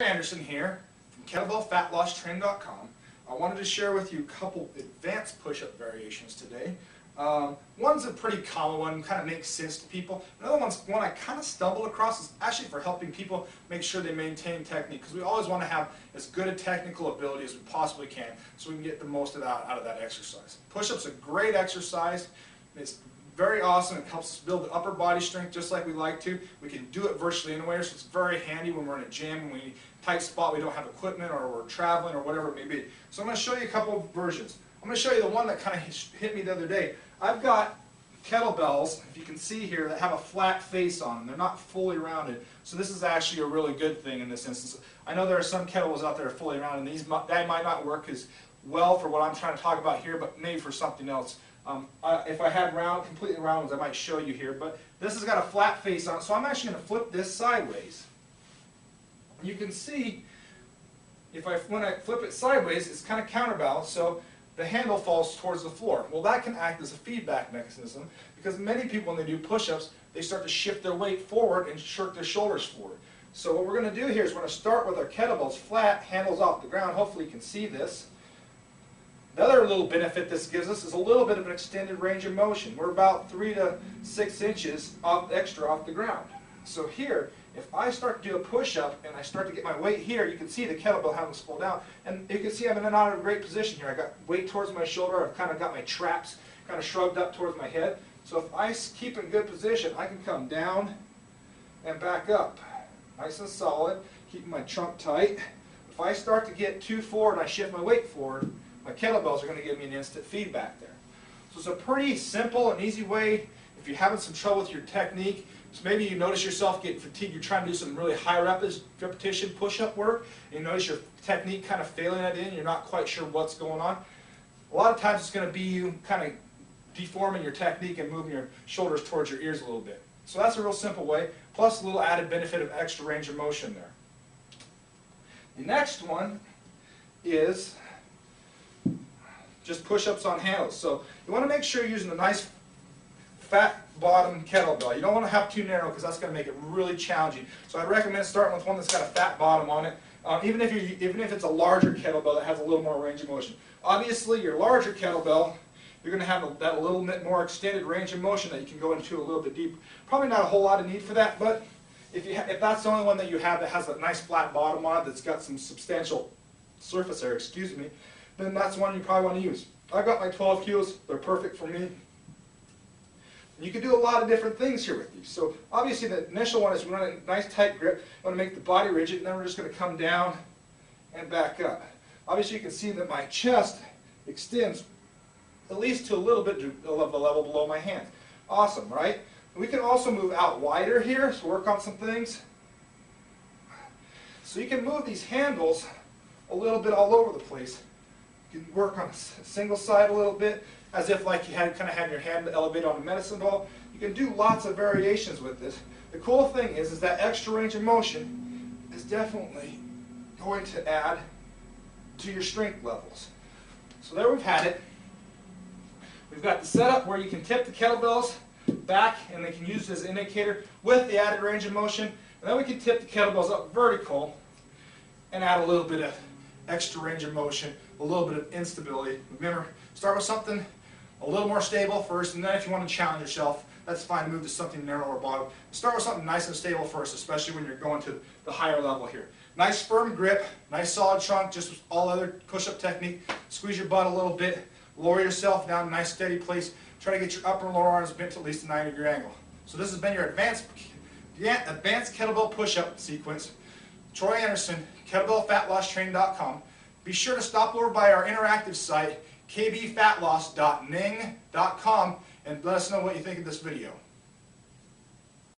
Anderson here from KettlebellFatLossTraining.com. I wanted to share with you a couple advanced push-up variations today. One's a pretty common one, kind of makes sense to people. Another one's one I kind of stumbled across, is actually for helping people make sure they maintain technique, because we always want to have as good a technical ability as we possibly can so we can get the most of that out of that exercise. Push-up's a great exercise. It's very awesome. It helps us build the upper body strength just like we like to. We can do it virtually anywhere, so it's very handy when we're in a gym, when we need a tight spot, we don't have equipment, or we're traveling, or whatever it may be. So I'm going to show you a couple of versions. I'm going to show you the one that kind of hit me the other day. I've got kettlebells, if you can see here, that have a flat face on them. They're not fully rounded. So this is actually a really good thing in this instance. I know there are some kettlebells out there that are fully rounded, and that might not work as well for what I'm trying to talk about here, but maybe for something else. If I had completely round ones, I might show you here, but this has got a flat face on it, so I'm actually going to flip this sideways. You can see, when I flip it sideways, it's kind of counterbalanced, so the handle falls towards the floor. Well, that can act as a feedback mechanism, because many people, when they do push-ups, they start to shift their weight forward and jerk their shoulders forward. So what we're going to do here is we're going to start with our kettlebells flat, handles off the ground. Hopefully you can see this. The other little benefit this gives us is a little bit of an extended range of motion. We're about 3 to 6 inches extra off the ground. So here, if I start to do a push-up and I start to get my weight here, you can see the kettlebell having to pull down. And you can see I'm in not a great position here. I got weight towards my shoulder. I've kind of got my traps kind of shrugged up towards my head. So if I keep in good position, I can come down and back up. Nice and solid, keeping my trunk tight. If I start to get too forward and I shift my weight forward, my kettlebells are going to give me an instant feedback there. So it's a pretty simple and easy way if you're having some trouble with your technique. So maybe you notice yourself getting fatigued, you're trying to do some really high repetition push-up work, and you notice your technique kind of failing at it in, you're not quite sure what's going on. A lot of times it's going to be you kind of deforming your technique and moving your shoulders towards your ears a little bit. So that's a real simple way, plus a little added benefit of extra range of motion there. The next one is just push-ups on handles. So you want to make sure you're using a nice fat bottom kettlebell. You don't want to have too narrow, because that's going to make it really challenging. So I'd recommend starting with one that's got a fat bottom on it, even if it's a larger kettlebell that has a little more range of motion. Obviously, your larger kettlebell, you're going to have that a little bit more extended range of motion that you can go into a little bit deeper. Probably not a whole lot of need for that, but if that's the only one that you have that has a nice flat bottom on it, that's got some substantial surface area, then that's one you probably want to use. I've got my 12 kilos, they're perfect for me. You can do a lot of different things here with these. So obviously the initial one is we want a nice tight grip, we want to make the body rigid, and then we're just going to come down and back up. Obviously you can see that my chest extends at least to a little bit of the level below my hands. Awesome, right? We can also move out wider here, so work on some things. So you can move these handles a little bit all over the place. You can work on a single side a little bit, as if like you kind of had your hand elevated on a medicine ball. You can do lots of variations with this. The cool thing is that extra range of motion is definitely going to add to your strength levels. So there we've had it. We've got the setup where you can tip the kettlebells back, and they can use it as an indicator with the added range of motion. And then we can tip the kettlebells up vertical and add a little bit of extra range of motion, a little bit of instability. Remember, start with something a little more stable first, and then if you want to challenge yourself, that's fine, move to something narrower bottom. Start with something nice and stable first, especially when you're going to the higher level here. Nice firm grip, nice solid trunk, just with all other push-up technique. Squeeze your butt a little bit, lower yourself down, nice steady place. Try to get your upper and lower arms bent to at least a 90-degree angle. So this has been your advanced kettlebell push-up sequence. Troy Anderson, KettlebellFatLossTraining.com. Be sure to stop over by our interactive site, kbfatloss.ning.com, and let us know what you think of this video.